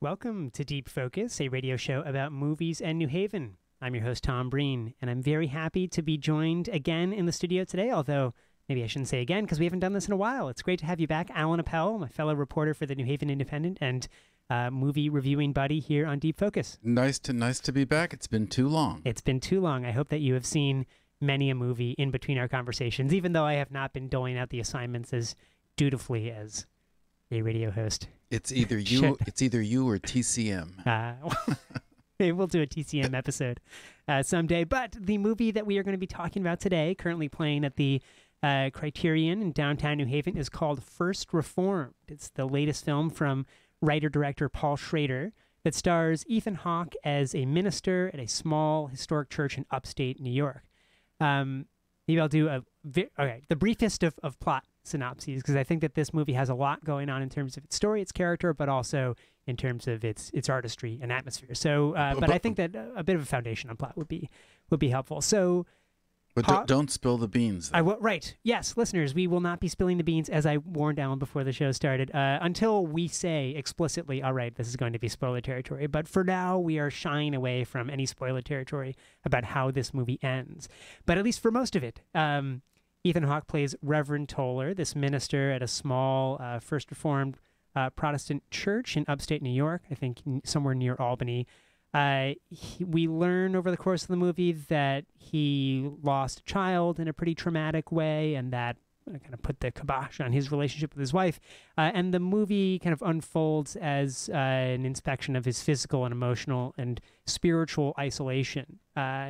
Welcome to Deep Focus, a radio show about movies and New Haven. I'm your host, Tom Breen, and I'm very happy to be joined again in the studio today, although maybe I shouldn't say again because we haven't done this in a while. It's great to have you back, Alan Appel, my fellow reporter for the New Haven Independent and movie reviewing buddy here on Deep Focus. Nice to be back. It's been too long. It's been too long. I hope that you have seen many a movie in between our conversations, even though I have not been doling out the assignments as dutifully as a radio host. It's either you. It's either you or TCM. Maybe we'll do a TCM episode someday. But the movie that we are going to be talking about today, currently playing at the Criterion in downtown New Haven, is called First Reformed. It's the latest film from writer-director Paul Schrader that stars Ethan Hawke as a minister at a small historic church in upstate New York. Maybe I'll do the briefest of plot synopses, because I think that this movie has a lot going on in terms of its story, its character, but also in terms of its artistry and atmosphere. So, but I think that a bit of a foundation on plot would be helpful. So, but don't spill the beans. I will. Right. Yes, listeners, we will not be spilling the beans, as I warned Alan before the show started, until we say explicitly, all right, this is going to be spoiler territory. But for now, we are shying away from any spoiler territory about how this movie ends. But at least for most of it, Ethan Hawke plays Reverend Toller, this minister at a small First Reformed Protestant church in upstate New York, I think somewhere near Albany. We learn over the course of the movie that he lost a child in a pretty traumatic way, and that kind of put the kibosh on his relationship with his wife. And the movie kind of unfolds as an inspection of his physical and emotional and spiritual isolation.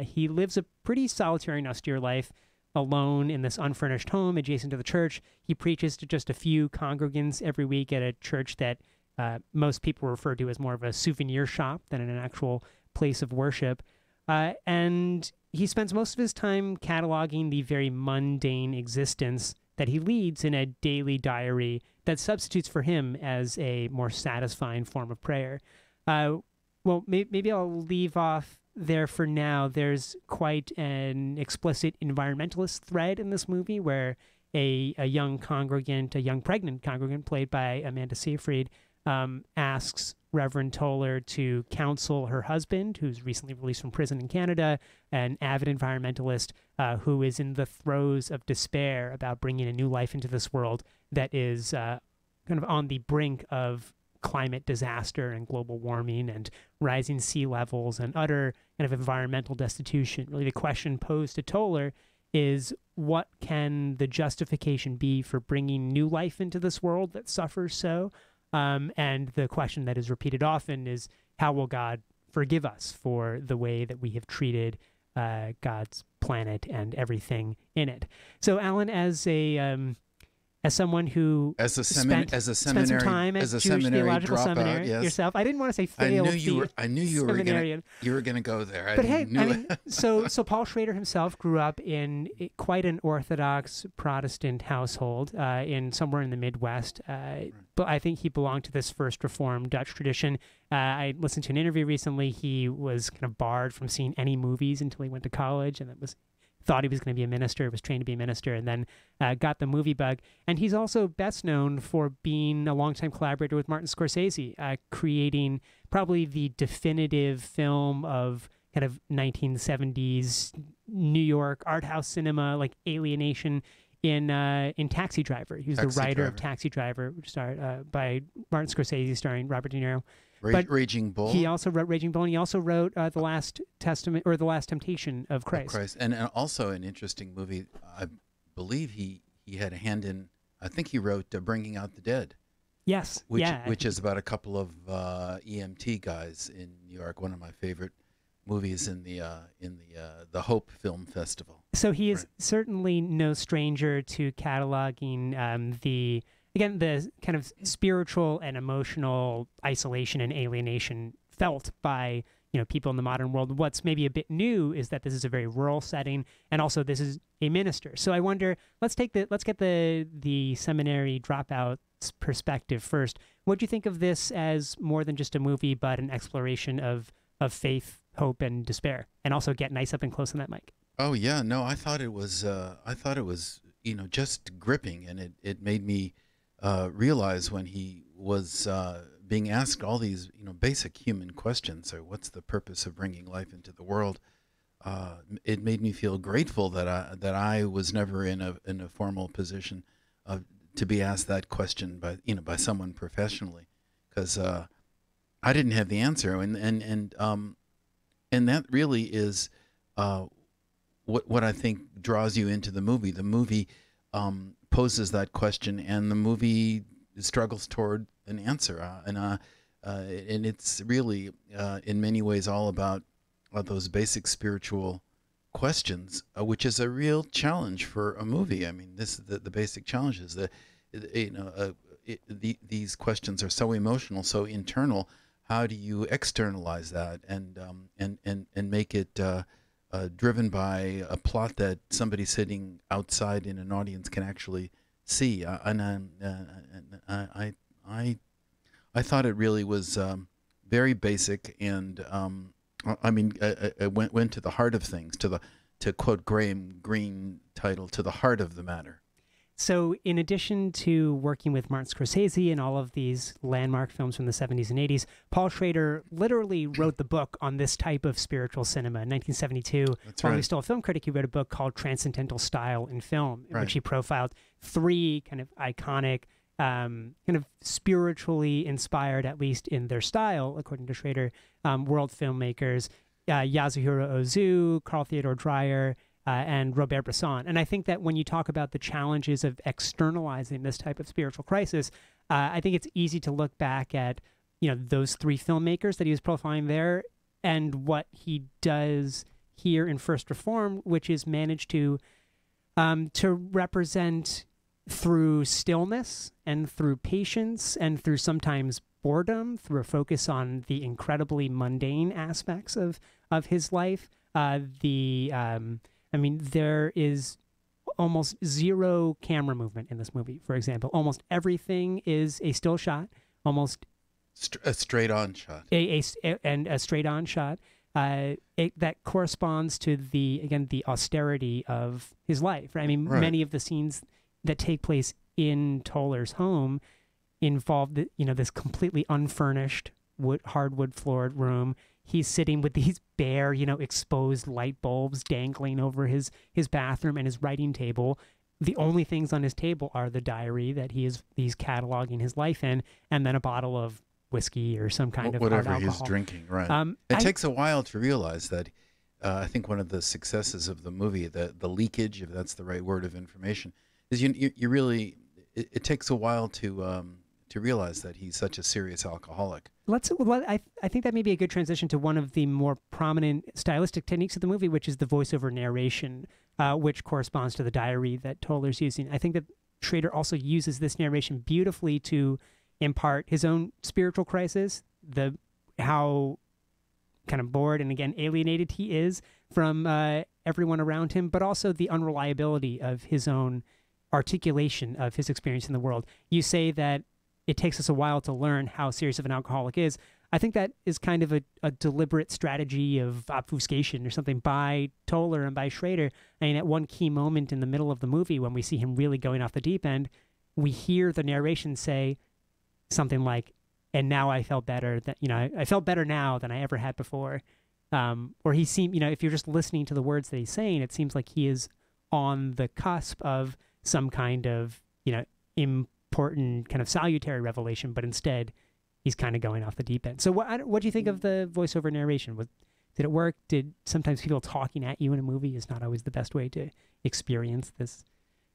He lives a pretty solitary and austere life, alone in this unfurnished home adjacent to the church. He preaches to just a few congregants every week at a church that most people refer to as more of a souvenir shop than an actual place of worship. And he spends most of his time cataloging the very mundane existence that he leads in a daily diary that substitutes for him as a more satisfying form of prayer. Well, maybe I'll leave off there for now. There's quite an explicit environmentalist thread in this movie where a young pregnant congregant played by Amanda Seyfried asks Reverend Toller to counsel her husband, who's recently released from prison in Canada, an avid environmentalist who is in the throes of despair about bringing a new life into this world that is kind of on the brink of climate disaster and global warming and rising sea levels and utter kind of environmental destitution. Really, the question posed to Toller is, what can the justification be for bringing new life into this world that suffers so? And the question that is repeated often is, how will God forgive us for the way that we have treated God's planet and everything in it? So, Alan, as someone who spent some time at Jewish Theological Seminary yourself, I didn't want to say failed. I knew you were going to go there. So Paul Schrader himself grew up in quite an Orthodox Protestant household somewhere in the Midwest. But I think he belonged to this First Reformed Dutch tradition. I listened to an interview recently. He was kind of barred from seeing any movies until he went to college, and thought he was going to be a minister, was trained to be a minister, and then got the movie bug. And he's also best known for being a longtime collaborator with Martin Scorsese, creating probably the definitive film of kind of 1970s New York art house cinema, like alienation, in Taxi Driver. He was the writer of Taxi Driver, which starred by Martin Scorsese, starring Robert De Niro. Raging Bull. He also wrote Raging Bull, and he also wrote The Last Testament, or The Last Temptation of Christ. And also an interesting movie. I believe he had a hand in I think he wrote Bringing Out the Dead. Yes. Which is about a couple of EMT guys in New York. One of my favorite movies in the Hope Film Festival. So he is certainly no stranger to cataloging the kind of spiritual and emotional isolation and alienation felt by people in the modern world. What's maybe a bit new is that this is a very rural setting, and also this is a minister. So I wonder, let's get the seminary dropout's perspective first. What do you think of this as more than just a movie, but an exploration of faith, hope, and despair? And also get nice up and close on that mic. Oh yeah, no, I thought it was just gripping, and it made me realize when he was being asked all these basic human questions. So what's the purpose of bringing life into the world? It made me feel grateful that I was never in a formal position to be asked that question by someone professionally, because I didn't have the answer, and that really is what I think draws you into the movie. The movie poses that question, and the movie struggles toward an answer, and it's really in many ways all about those basic spiritual questions, which is a real challenge for a movie. I mean, this is the basic challenge is that these questions are so emotional, so internal. How do you externalize that and make it driven by a plot that somebody sitting outside in an audience can actually see? I thought it really was very basic, and it went to the heart of things, to quote Graham Greene title, to the heart of the matter. So in addition to working with Martin Scorsese and all of these landmark films from the 70s and 80s, Paul Schrader literally wrote the book on this type of spiritual cinema. In 1972, while he was still a film critic, he wrote a book called Transcendental Style in Film, in which he profiled three kind of iconic, kind of spiritually inspired, at least in their style, according to Schrader, world filmmakers, Yasuhiro Ozu, Carl Theodor Dreyer, and Robert Bresson. And I think that when you talk about the challenges of externalizing this type of spiritual crisis, I think it's easy to look back at, those three filmmakers that he was profiling there and what he does here in First Reform, which is manage to represent through stillness and through patience and through sometimes boredom, through a focus on the incredibly mundane aspects of his life. There is almost zero camera movement in this movie, for example. Almost everything is a still shot, almost a straight-on shot. A straight-on shot that corresponds to the austerity of his life. Right? I mean, many of the scenes that take place in Toller's home involve this completely unfurnished hardwood floored room. He's sitting with these bare, exposed light bulbs dangling over his bathroom and his writing table. The only things on his table are the diary that he's cataloging his life in, and then a bottle of whiskey or some kind of whatever hard alcohol. He's drinking. Right. It takes a while to realize that. I think one of the successes of the movie, the leakage, if that's the right word, of information, is you really. It takes a while to realize that he's such a serious alcoholic. I think that may be a good transition to one of the more prominent stylistic techniques of the movie, which is the voiceover narration, which corresponds to the diary that Toller's using. I think that Schrader also uses this narration beautifully to impart his own spiritual crisis, how kind of bored and, again, alienated he is from everyone around him, but also the unreliability of his own articulation of his experience in the world. You say that it takes us a while to learn how serious of an alcoholic is. I think that is kind of a deliberate strategy of obfuscation or something by Toller and by Schrader. I mean, at one key moment in the middle of the movie, when we see him really going off the deep end, we hear the narration say something like, "And now I felt better. I felt better now than I ever had before." Or he seemed, if you're just listening to the words that he's saying, it seems like he is on the cusp of some kind of, important kind of salutary revelation, but instead he's kind of going off the deep end. So what do you think of the voiceover narration? Did it work? Did sometimes people talking at you in a movie is not always the best way to experience this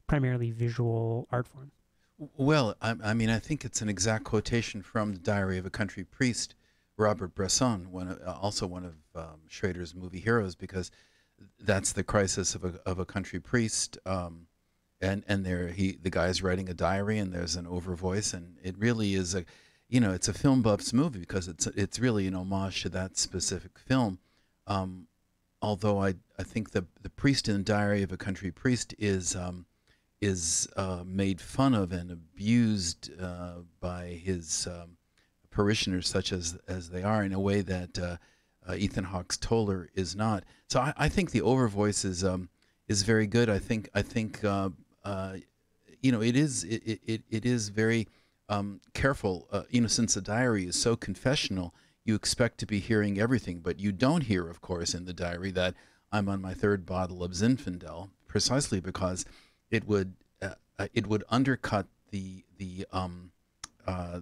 primarily visual art form? Well, I mean, I think it's an exact quotation from the Diary of a Country Priest, Robert Bresson, also one of Schrader's movie heroes, because that's the crisis of a country priest. And the guy's writing a diary, and there's an overvoice, and it really is it's a film buff's movie because it's really an homage to that specific film. Um, Although I think the priest in the Diary of a Country Priest is made fun of and abused by his parishioners, such as they are, in a way that Ethan Hawke's Toller is not. So I think the overvoice is very good. I think it is very careful. Since the diary is so confessional, you expect to be hearing everything, but you don't hear, of course, in the diary that I'm on my third bottle of Zinfandel, precisely because it would undercut uh,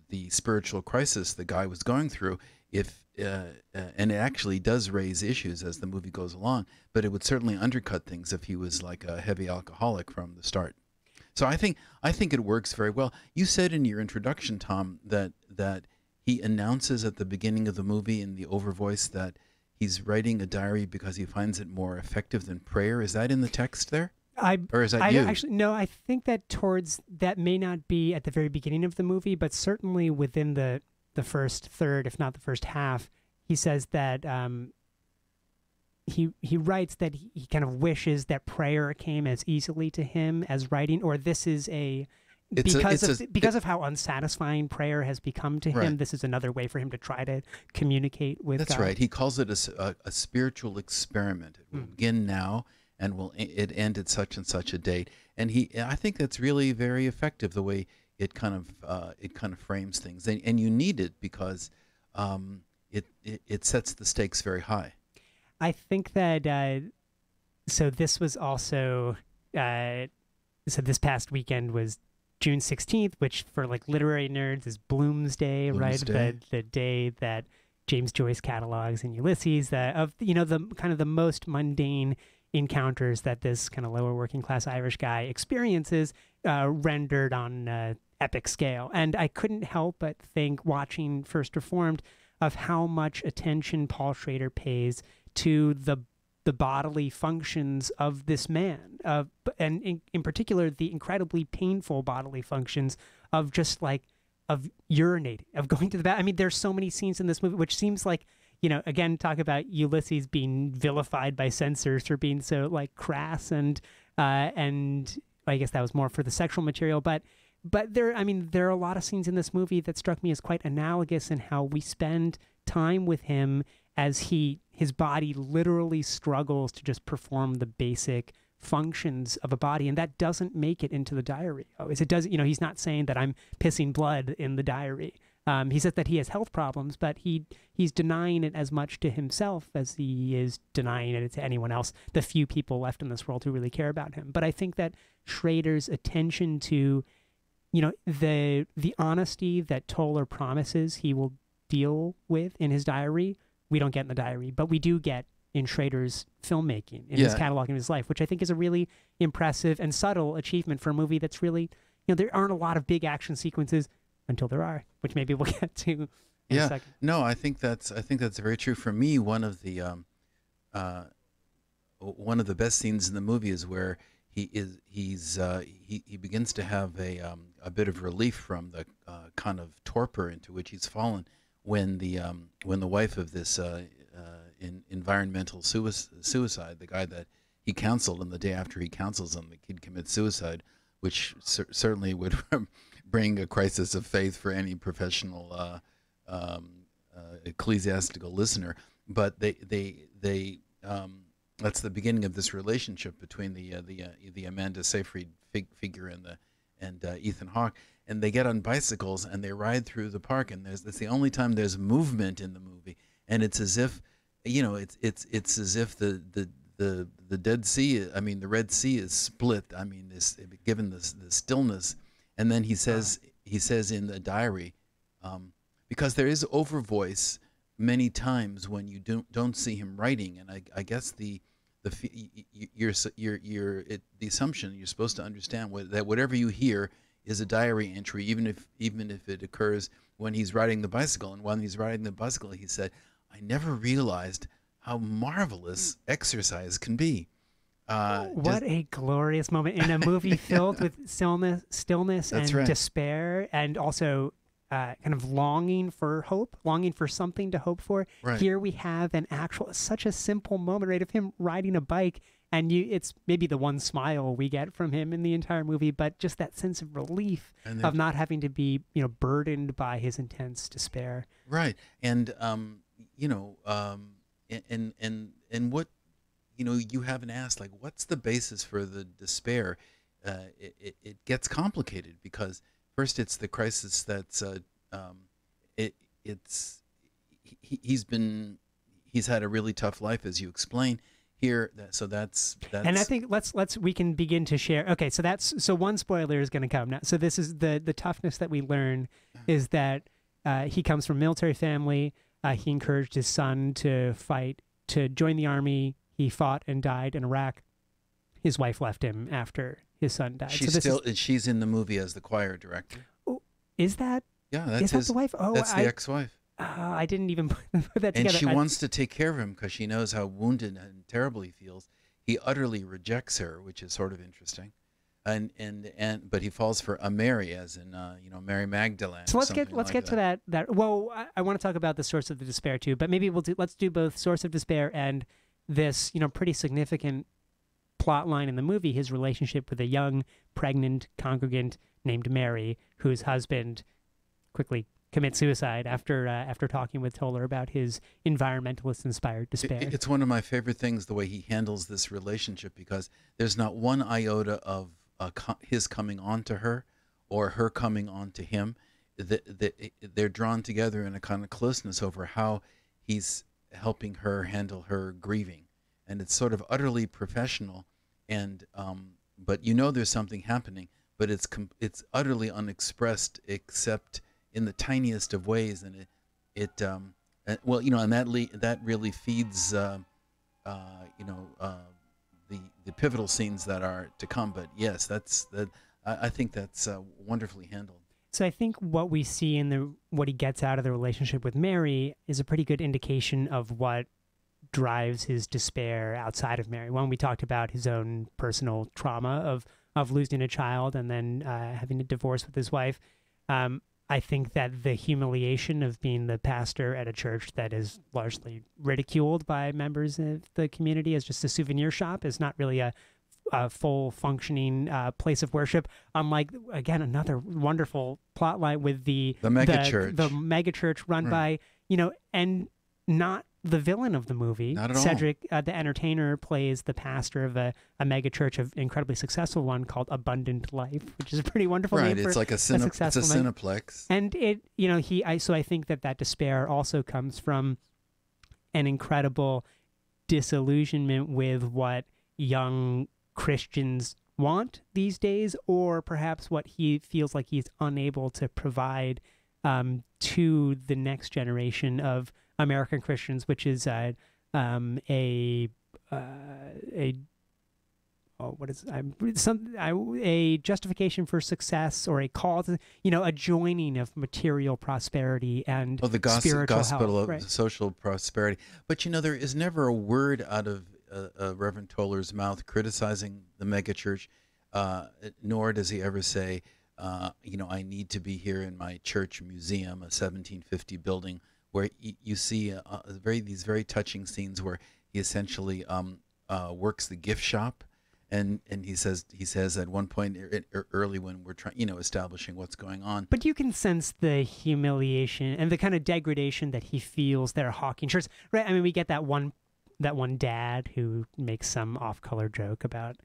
the spiritual crisis the guy was going through. If and it actually does raise issues as the movie goes along, but it would certainly undercut things if he was like a heavy alcoholic from the start. So I think it works very well. You said in your introduction, Tom, that he announces at the beginning of the movie in the overvoice that he's writing a diary because he finds it more effective than prayer. Is that in the text there? Or is that I you? actually no. I think that may not be at the very beginning of the movie, but certainly within the first third, if not the first half, he says that he writes that he kind of wishes that prayer came as easily to him as writing, or this is because of how unsatisfying prayer has become to him. Right. This is another way for him to try to communicate with That's God. right. He calls it a spiritual experiment. It will begin now and it end at such and such a date. And I think that's really very effective, the way it kind of frames things. And you need it because it sets the stakes very high. I think that so this was also so this past weekend was June 16th, which for like literary nerds is Bloomsday, right? The day that James Joyce catalogs in Ulysses, of the kind of the most mundane encounters that this kind of lower working class Irish guy experiences, rendered on epic scale. And I couldn't help but think, watching First Reformed, of how much attention Paul Schrader pays to the bodily functions of this man, and in particular the incredibly painful bodily functions of just like of urinating, of going to the bathroom. I mean, there's so many scenes in this movie which seems like, again, talk about Ulysses being vilified by censors for being so like crass, and I guess that was more for the sexual material, but there are a lot of scenes in this movie that struck me as quite analogous in how we spend time with him as his body literally struggles to just perform the basic functions of a body, and that doesn't make it into the diary. He's not saying that I'm pissing blood in the diary. He says that he has health problems, but he's denying it as much to himself as he is denying it to anyone else, the few people left in this world who really care about him. But I think that Schrader's attention to, the honesty that Toller promises he will deal with in his diary, we don't get in the diary, but we do get in Schrader's filmmaking, in his cataloging of his life, which I think is a really impressive and subtle achievement for a movie that's really, there aren't a lot of big action sequences until there are, which maybe we'll get to in a second. No, I think that's very true. For me, one of the best scenes in the movie is where he begins to have a bit of relief from the kind of torpor into which he's fallen when the wife of this environmental suicide, the guy that he counseled, and the day after he counsels him, the kid commits suicide, which certainly would bring a crisis of faith for any professional ecclesiastical listener. But they that's the beginning of this relationship between the Amanda Seyfried figure and Ethan Hawke, and they get on bicycles and they ride through the park, and that's the only time there's movement in the movie, and it's as if it's as if the Dead Sea, the Red Sea is split. Given the stillness, and then he says in the diary, because there is overvoice many times when you don't see him writing, and I guess the the assumption you're supposed to understand that whatever you hear is a diary entry, even if it occurs when he's riding the bicycle. And when he's riding the bicycle, he said, "I never realized how marvelous exercise can be." What a glorious moment in a movie filled with stillness and right. despair, and also kind of longing for hope, longing for something to hope for. Right. Here we have such a simple moment, right, of him riding a bike, and it's maybe the one smile we get from him in the entire movie, but just that sense of relief of not having to be, burdened by his intense despair. Right, and and what. You haven't asked, like, what's the basis for the despair? It gets complicated because first it's the crisis that's he's had a really tough life, as you explain here. So that's and I think we can begin to share. Okay, so one spoiler is going to come now. So this is the toughness that we learn is that he comes from a military family. He encouraged his son to join the army. He fought and died in Iraq. His wife left him after his son died. She's in the movie as the choir director. Oh, is that? Yeah, that's the wife. Oh, that's the ex-wife. I didn't even put that together. And she wants to take care of him because she knows how wounded and terrible he feels. He utterly rejects her, which is sort of interesting. But he falls for a Mary, as in Mary Magdalene. So let's get to that. Well, I want to talk about the source of the despair too, but maybe let's do both source of despair and this, pretty significant plot line in the movie, his relationship with a young, pregnant congregant named Mary, whose husband quickly commits suicide after talking with Toller about his environmentalist-inspired despair. It's one of my favorite things, the way he handles this relationship, because there's not one iota of his coming on to her or her coming on to him. They're drawn together in a kind of closeness over how he's helping her handle her grieving, and it's sort of utterly professional, and but there's something happening, but it's utterly unexpressed except in the tiniest of ways, and that really feeds the pivotal scenes that are to come. But yes, I think that's wonderfully handled. So I think what we see in what he gets out of the relationship with Mary is a pretty good indication of what drives his despair outside of Mary. One, we talked about his own personal trauma of losing a child and then having a divorce with his wife. I think that the humiliation of being the pastor at a church that is largely ridiculed by members of the community as just a souvenir shop is not really a full functioning place of worship. Unlike, again, another wonderful plot line with the mega church run by, and not the villain of the movie. Not at all. Cedric, the entertainer, plays the pastor of a mega church, an incredibly successful one called Abundant Life, which is a pretty wonderful name. Right, it's like it's a cineplex. And so I think that despair also comes from an incredible disillusionment with what young Christians want these days, or perhaps what he feels like he's unable to provide to the next generation of American Christians, which is a justification for success, or a call to, a joining of material prosperity and the spiritual gospel health, of right? social prosperity. But there is never a word out of Reverend Toller's mouth criticizing the megachurch, nor does he ever say, I need to be here in my church museum, a 1750 building, where you see these very touching scenes where he essentially works the gift shop, and he says at one point early when we're trying, establishing what's going on. But you can sense the humiliation and the kind of degradation that he feels there hawking shirts, right? I mean, we get that one dad who makes some off-color joke about,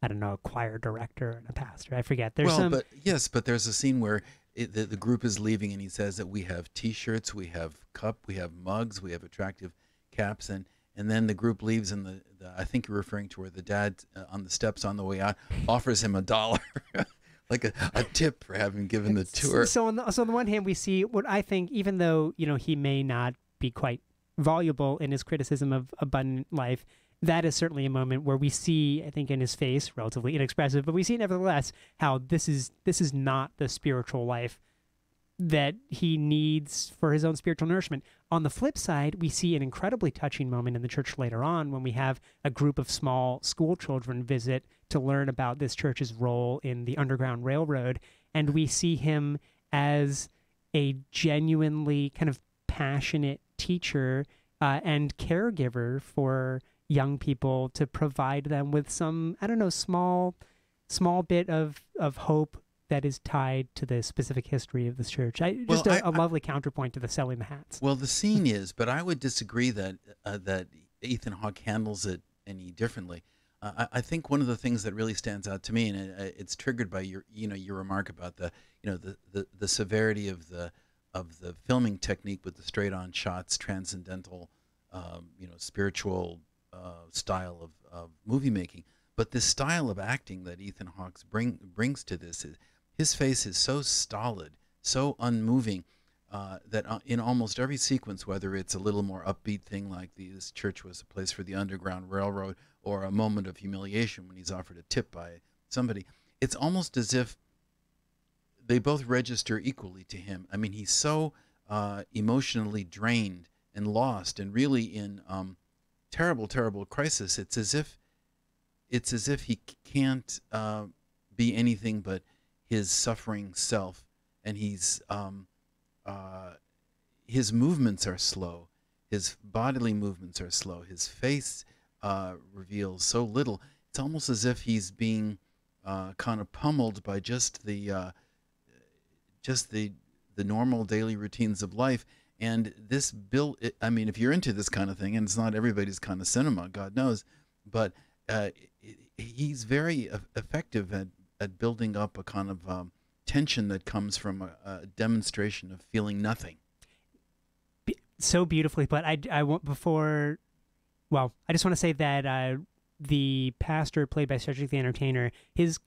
I don't know, a choir director and a pastor. I forget. But there's a scene where the group is leaving, and he says that we have T-shirts, we have we have mugs, we have attractive caps, and then the group leaves, and I think you're referring to where the dad on the steps on the way out offers him $1, like a tip for having given the tour. So on the one hand, we see what I think, even though he may not be quite voluble in his criticism of Abundant Life, that is certainly a moment where we see, I think, in his face, relatively inexpressive, but we see nevertheless how this is not the spiritual life that he needs for his own spiritual nourishment. On the flip side, we see an incredibly touching moment in the church later on when we have a group of small school children visit to learn about this church's role in the Underground Railroad. And we see him as a genuinely kind of passionate teacher and caregiver for young people to provide them with some, I don't know, small bit of hope that is tied to the specific history of this church. A lovely counterpoint to the selling the hats. Well, the scene is, but I would disagree that that Ethan Hawke handles it any differently. I think one of the things that really stands out to me, and it's triggered by your remark about the severity of the filming technique with the straight-on shots, transcendental, spiritual style of movie making. But this style of acting that Ethan Hawke brings to this his face is so stolid, so unmoving, that in almost every sequence, whether it's a little more upbeat thing like this church was a place for the Underground Railroad, or a moment of humiliation when he's offered a tip by somebody, it's almost as if they both register equally to him. I mean, he's so emotionally drained and lost, and really in terrible, terrible crisis. It's as if he can't be anything but his suffering self, and his movements are slow, his bodily movements are slow, his face reveals so little. It's almost as if he's being kind of pummeled by just the normal daily routines of life. And this I mean, if you're into this kind of thing, and it's not everybody's kind of cinema, God knows, but he's very effective at building up a kind of tension that comes from a demonstration of feeling nothing. So beautifully, but I want before. Well, I just want to say that the pastor played by Cedric the Entertainer, his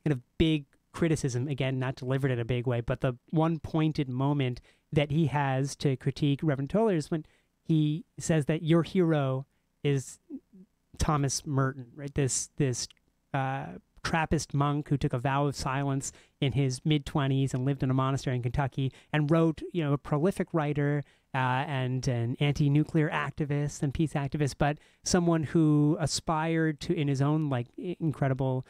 kind of big criticism, again, not delivered in a big way, but the one pointed moment that he has to critique Reverend Toller is when he says that your hero is Thomas Merton, right? This Trappist monk who took a vow of silence in his mid-20s and lived in a monastery in Kentucky and wrote, a prolific writer and an anti-nuclear activist and peace activist, but someone who aspired to, in his own incredible,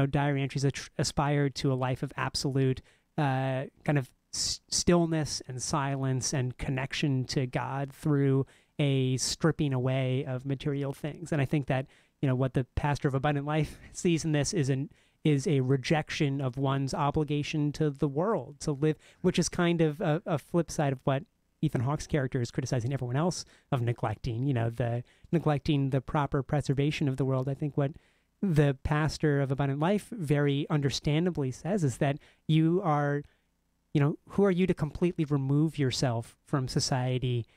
diary entries, aspired to a life of absolute kind of stillness and silence and connection to God through a stripping away of material things. And I think that what the pastor of Abundant Life sees in this is a rejection of one's obligation to the world, to live, which is kind of a flip side of what Ethan Hawke's character is criticizing everyone else of neglecting, neglecting the proper preservation of the world. I think what the pastor of Abundant Life very understandably says is that you are, who are you to completely remove yourself from society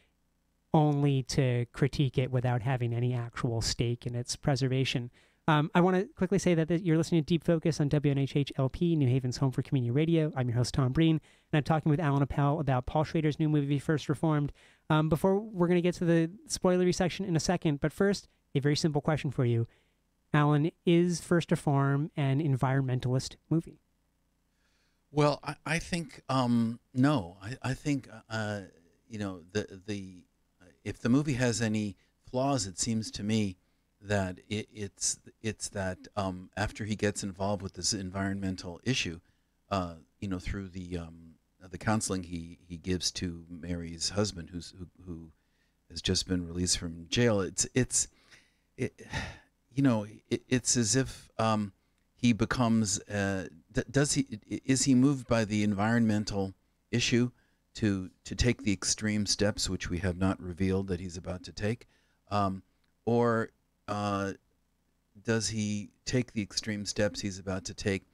only to critique it without having any actual stake in its preservation. I want to quickly say that you're listening to Deep Focus on WNHH LP, New Haven's home for community radio. I'm your host, Tom Breen, and I'm talking with Alan Appel about Paul Schrader's new movie, First Reformed. Before we're going to get to the spoilery section in a second, but first, a very simple question for you. Alan, is First Reformed an environmentalist movie? Well, I think no. I think if the movie has any flaws, it seems to me that it's that after he gets involved with this environmental issue, through the counseling he gives to Mary's husband, who has just been released from jail, it's as if he becomes is he moved by the environmental issue to take the extreme steps which we have not revealed that he's about to take, or does he take the extreme steps he's about to take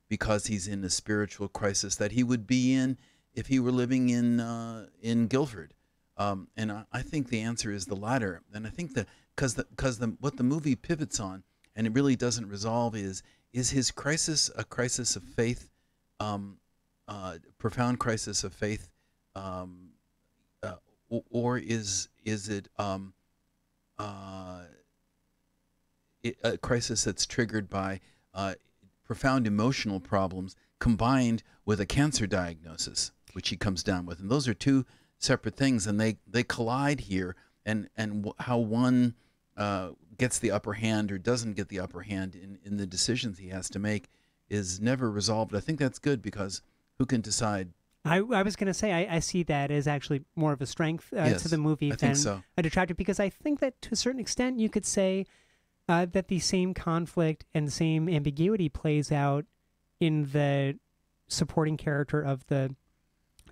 because he's in a spiritual crisis that he would be in if he were living in Guilford? And I think the answer is the latter. And I think that because what the movie pivots on, and it really doesn't resolve, is his crisis a crisis of faith, profound crisis of faith, or is it a crisis that's triggered by profound emotional problems combined with a cancer diagnosis, which he comes down with. And those are two separate things, and they collide here. And how one gets the upper hand or doesn't get the upper hand in the decisions he has to make is never resolved. I think that's good, because who can decide? I was going to say, I see that as actually more of a strength Yes, to the movie I than think so. a detractor, because I think that to a certain extent you could say that the same conflict and same ambiguity plays out in the supporting character of the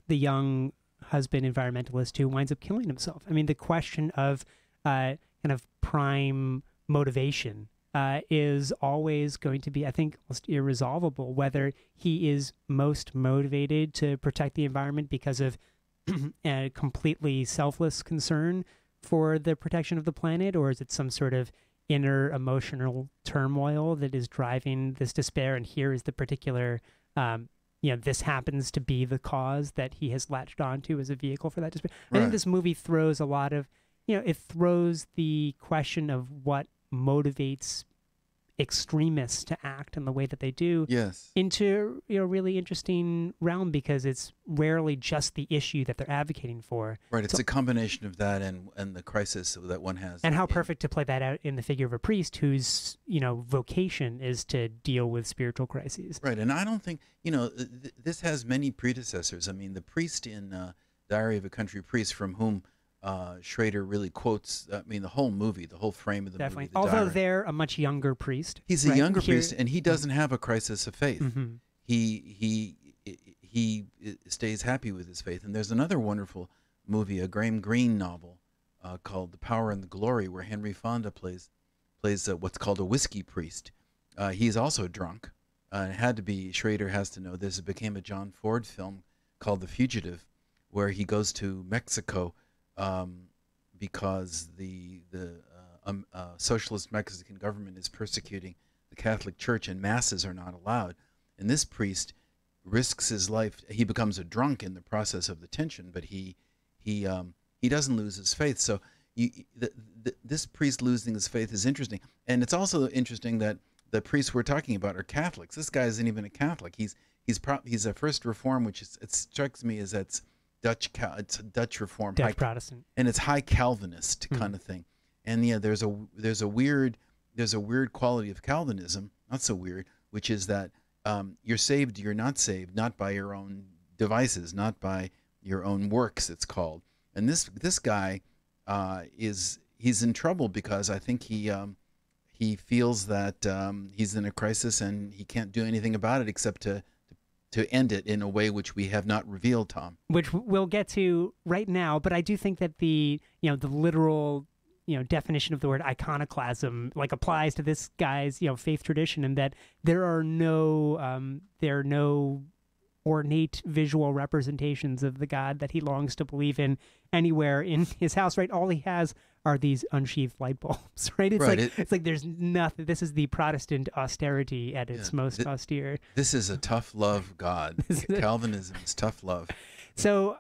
young husband environmentalist who winds up killing himself. I mean, the question of kind of prime motivation is always going to be, I think, almost irresolvable, whether he is most motivated to protect the environment because of a completely selfless concern for the protection of the planet, or is it some sort of inner emotional turmoil that is driving this despair, and here is the particular this happens to be the cause that he has latched onto as a vehicle for that despair. I think Right. this movie throws a lot of, it throws the question of what motivates extremists to act in the way that they do Yes. into really interesting realm, because it's rarely just the issue that they're advocating for. Right. It's So- a combination of that and the crisis that one has. And how in- perfect to play that out in the figure of a priest whose vocation is to deal with spiritual crises. Right. And I don't think, this has many predecessors. I mean, the priest in Diary of a Country Priest, from whom Schrader really quotes, I mean, the whole movie, the whole frame of the Definitely. movie. The Although diary. they're a much younger priest. He's a right? younger Here- priest, and he doesn't have a crisis of faith. Mhm. He stays happy with his faith. And there's another wonderful movie, a Graham Greene novel called The Power and the Glory, where Henry Fonda plays what's called a whiskey priest. He's also drunk. It had to be, Schrader has to know this. It became a John Ford film called The Fugitive, where he goes to Mexico because the socialist Mexican government is persecuting the Catholic Church, and masses are not allowed. And this priest risks his life. He becomes a drunk in the process of the tension, but he doesn't lose his faith. So this priest losing his faith is interesting, and it's also interesting that the priests we're talking about are Catholics. This guy isn't even a Catholic. He's a First Reform, which it strikes me as it's Dutch Reform, Dutch Protestant. and it's high Calvinist kind of thing. And there's a weird quality of Calvinism, not so weird, which is that you're saved, you're not saved, not by your own devices, not by your own works, it's called. And this guy he's in trouble, because I think he feels that he's in a crisis and he can't do anything about it except to end it in a way which we have not revealed, Tom. Which we'll get to right now, but I do think that the literal definition of the word iconoclasm applies to this guy's faith tradition, and that there are no ornate visual representations of the God that he longs to believe in anywhere in his house, right? All he has are these unsheathed light bulbs, right? It's like there's nothing. This is the Protestant austerity at its most austere. This is a tough love God. Calvinism is tough love. So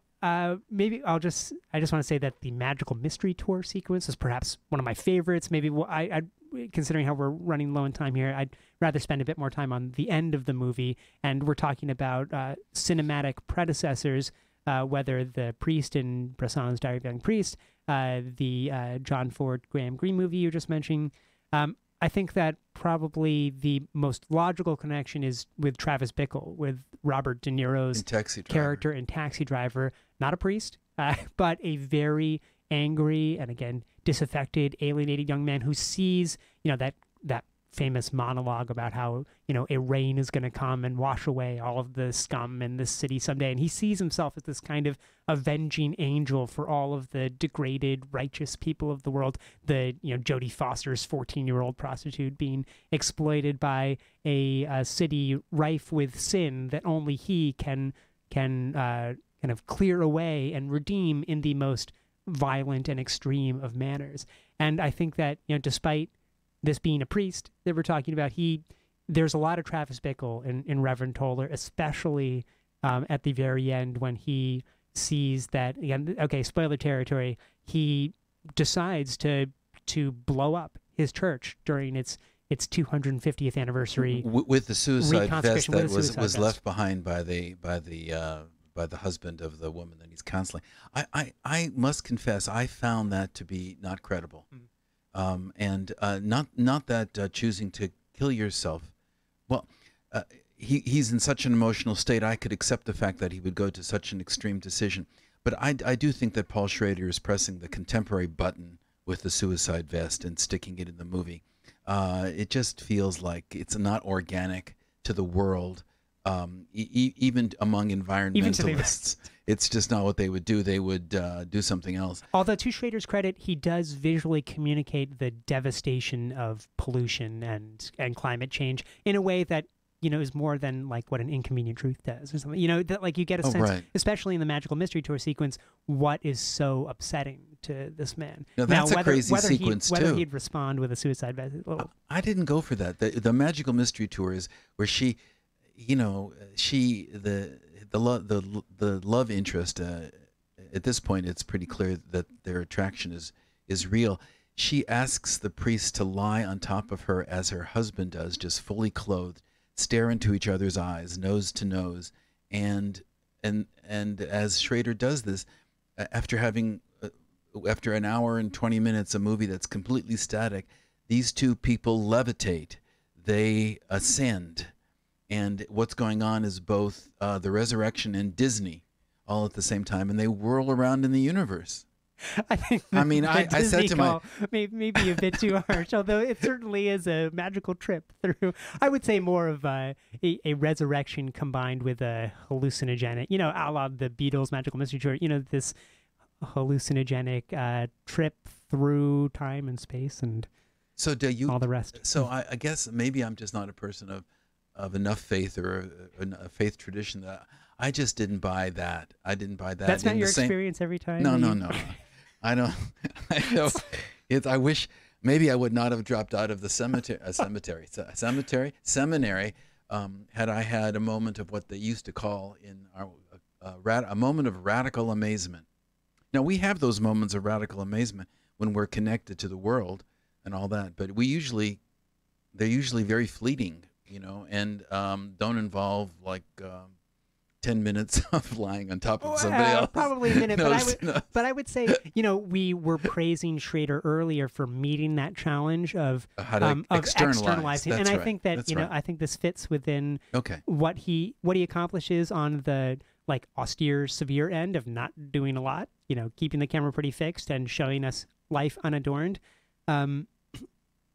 maybe I just want to say that the magical mystery tour sequence is perhaps one of my favorites. Maybe I considering how we're running low in time here, I'd rather spend a bit more time on the end of the movie. And we're talking about cinematic predecessors, whether the priest in Bresson's Diary of a Young Priest, the John Ford Graham Greene movie you were just mentioning. I think that probably the most logical connection is with Travis Bickle, with Robert De Niro's character in Taxi Driver. Not a priest, but a very angry and, again, disaffected, alienated young man who sees, that famous monologue about how, a rain is going to come and wash away all of the scum in this city someday. And he sees himself as this kind of avenging angel for all of the degraded, righteous people of the world. The, Jodie Foster's 14-year-old prostitute being exploited by a city rife with sin that only he can kind of clear away and redeem in the most violent and extreme of manners. And I think that, despite this being a priest that we're talking about, there's a lot of Travis Bickle in Reverend Toller, especially at the very end when he sees that, again, okay, spoiler territory, he decides to blow up his church during its 250th anniversary. With the suicide vest that was vest. left behind by the husband of the woman that he's counseling. I must confess, I found that to be not credible, and not that choosing to kill yourself. Well, he's in such an emotional state. I could accept the fact that he would go to such an extreme decision, but I do think that Paul Schrader is pressing the contemporary button with the suicide vest and sticking it in the movie. It just feels like it's not organic to the world, even among environmentalists. It's just not what they would do. They would do something else. Although, to Schrader's credit, he does visually communicate the devastation of pollution and climate change in a way that, is more than like what An Inconvenient Truth does or something. That like you get a sense, right. especially in the Magical Mystery Tour sequence, what is so upsetting to this man. Now, that's a crazy sequence, whether too. he'd respond with a suicide vest. I didn't go for that. The Magical Mystery Tour is where she, the love interest. At this point, it's pretty clear that their attraction is real. She asks the priest to lie on top of her as her husband does, just fully clothed, stare into each other's eyes, nose to nose, and as Schrader does this, after an hour and 20 minutes, a movie that's completely static, these two people levitate, they ascend, and what's going on is both the resurrection and Disney all at the same time, and they whirl around in the universe. I think I said to my maybe a bit too harsh, although it certainly is a magical trip through. I would say more of a resurrection combined with a hallucinogenic, a la the Beatles' Magical Mystery Tour. This hallucinogenic trip through time and space and all the rest. So I guess maybe I'm just not a person of enough faith or a faith tradition that I just didn't buy that. I didn't buy that. That's not your experience every time? No. I don't. I wish maybe I would not have dropped out of the seminary. Had I had a moment of what they used to call in a moment of radical amazement. Now, we have those moments of radical amazement when we're connected to the world and all that, but they're usually very fleeting, and don't involve like 10 minutes of lying on top of somebody else. Probably a minute, but I would say, we were praising Schrader earlier for meeting that challenge of externalizing, and I think that I think this fits within what he accomplishes on the like austere, severe end of not doing a lot, keeping the camera pretty fixed and showing us life unadorned.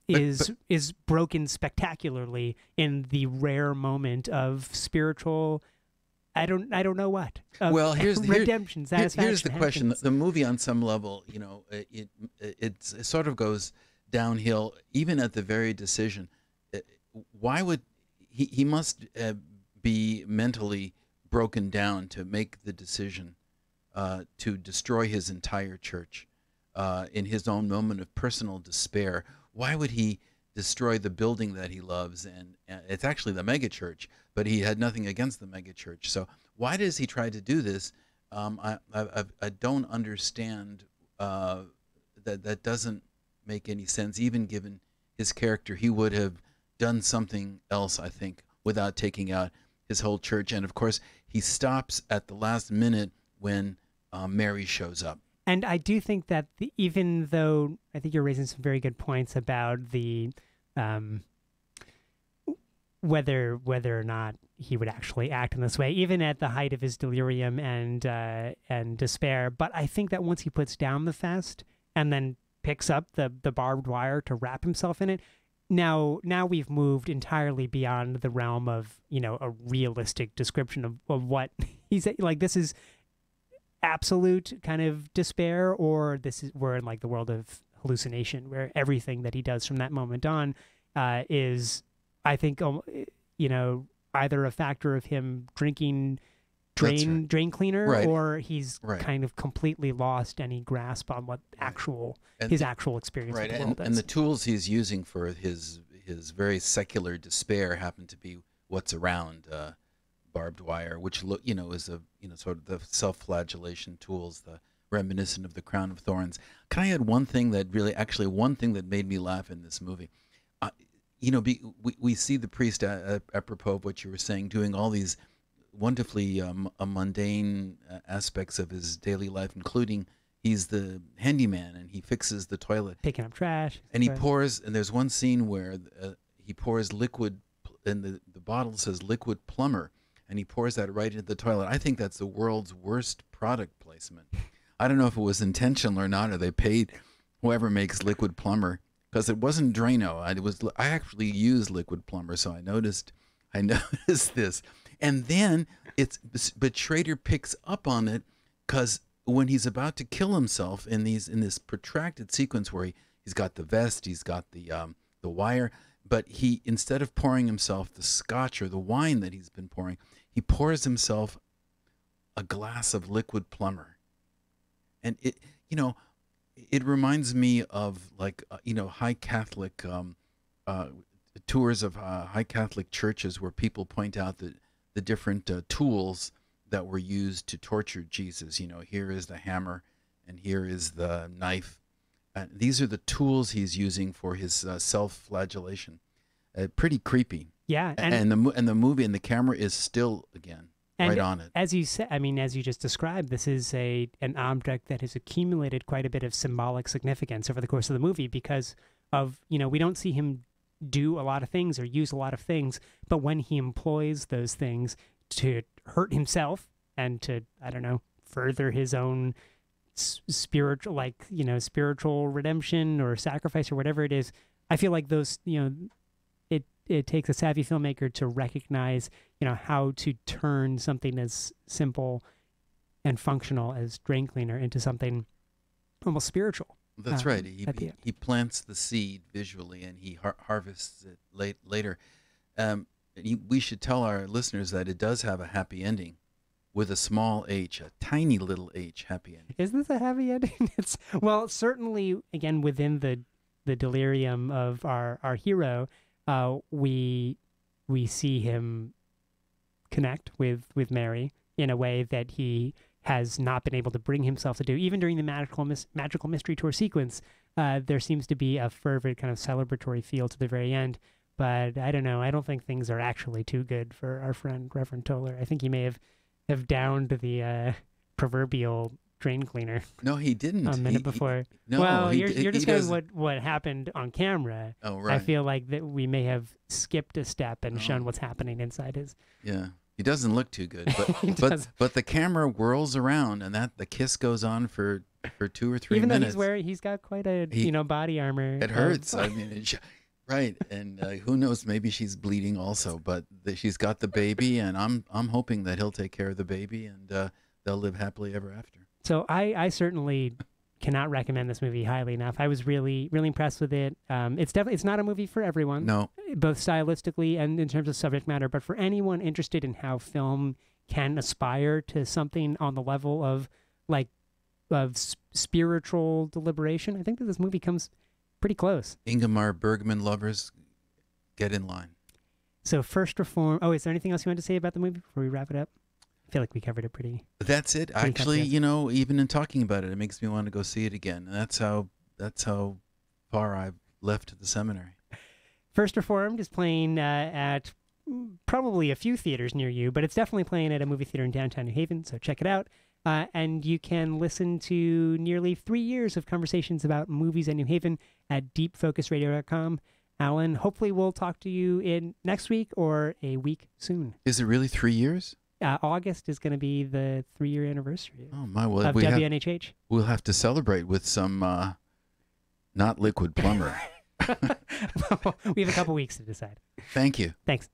Is broken spectacularly in the rare moment of spiritual. I don't know what. Here's redemption, satisfaction. Here's the question: the movie, on some level, it sort of goes downhill, even at the very decision. Why would he must be mentally broken down to make the decision to destroy his entire church in his own moment of personal despair? Why would he destroy the building that he loves? And it's actually the megachurch, but he had nothing against the megachurch. So why does he try to do this? I don't understand. That doesn't make any sense. Even given his character, he would have done something else, I think, without taking out his whole church. And of course, he stops at the last minute when Mary shows up. And I do think that even though I think you're raising some very good points about the whether or not he would actually act in this way, even at the height of his delirium and despair. But I think that once he puts down the fest and then picks up the barbed wire to wrap himself in it, now we've moved entirely beyond the realm of a realistic description of what he's like. This is absolute kind of despair, or we're in like the world of hallucination, where everything that he does from that moment on is, I think, either a factor of him drinking drain cleaner, or he's kind of completely lost any grasp on what his actual experience of the world is. And the tools he's using for his very secular despair happen to be what's around barbed wire, which is sort of the self-flagellation tools, the reminiscent of the crown of thorns. Can I add one thing that one thing that made me laugh in this movie? Uh, we see the priest, apropos of what you were saying, doing all these wonderfully mundane aspects of his daily life, including he's the handyman and he fixes the toilet, Picking up trash. and he pours. And there's one scene where he pours liquid, and the bottle says liquid plumber, and he pours that right into the toilet. I think that's the world's worst product placement. I don't know if it was intentional or not, or they paid whoever makes liquid plumber, because it wasn't Drano. I actually use liquid plumber, so I noticed this. And then but Schrader picks up on it, because when he's about to kill himself in this protracted sequence where he's got the vest, he's got the wire, but he, instead of pouring himself the scotch or the wine that he's been pouring, he pours himself a glass of liquid plumber. And it reminds me of high Catholic tours of high Catholic churches where people point out the different tools that were used to torture Jesus. Here is the hammer, and here is the knife. These are the tools he's using for his self-flagellation. Pretty creepy. Yeah, and the movie and the camera is still right on it. As you said, as you just described, this is an object that has accumulated quite a bit of symbolic significance over the course of the movie, because of we don't see him do a lot of things or use a lot of things, but when he employs those things to hurt himself and to, I don't know, further his own spiritual redemption or sacrifice or whatever it is, I feel like those, it takes a savvy filmmaker to recognize, how to turn something as simple and functional as drain cleaner into something almost spiritual. That's right. He plants the seed visually, and he harvests it later. We should tell our listeners that it does have a happy ending, with a small h, a tiny little h, happy ending. Is this a happy ending? Well, certainly, again, within the delirium of our hero, we see him connect with Mary in a way that he has not been able to bring himself to do. Even during the magical mystery tour sequence, there seems to be a fervent kind of celebratory feel to the very end. But I don't know. I don't think things are actually too good for our friend Reverend Toller. I think he may have downed the proverbial drain cleaner. No, he didn't. A minute before. No, well, you're describing what happened on camera. Oh, right. I feel like that we may have skipped a step and shown what's happening inside his. Yeah, he doesn't look too good, but the camera whirls around, and the kiss goes on for 2 or 3 minutes. minutes. Even though he's got quite a body armor. It hurts. Right, and who knows? Maybe she's bleeding also, but she's got the baby, and I'm hoping that he'll take care of the baby, and they'll live happily ever after. So I certainly cannot recommend this movie highly enough. I was really, really impressed with it. It's not a movie for everyone. No, both stylistically and in terms of subject matter. But for anyone interested in how film can aspire to something on the level of spiritual deliberation, I think that this movie comes pretty close. Ingmar Bergman lovers, get in line. So First Reform. Oh, is there anything else you want to say about the movie before we wrap it up? I feel like we covered it pretty. That's it. Actually, even in talking about it, it makes me want to go see it again. And that's how far I've left the seminary. First Reformed is playing at probably a few theaters near you, but it's definitely playing at a movie theater in downtown New Haven, so check it out. And you can listen to nearly 3 years of conversations about movies in New Haven at deepfocusradio.com. Alan, hopefully we'll talk to you in next week or a week soon. Is it really 3 years? August is going to be the 3-year anniversary of WNHH. We'll have to celebrate with some not liquid plumber. We have a couple weeks to decide. Thank you. Thanks.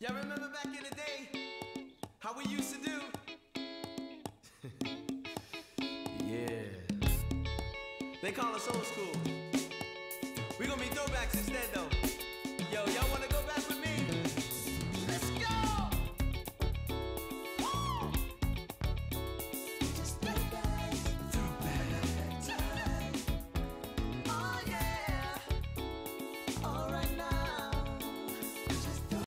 Y'all remember back in the day how we used to do? Yeah. They call us old school. We gonna be throwbacks instead though. Yo, y'all wanna go back with me? Let's go! Woo! Just throwback time. Oh yeah. All right.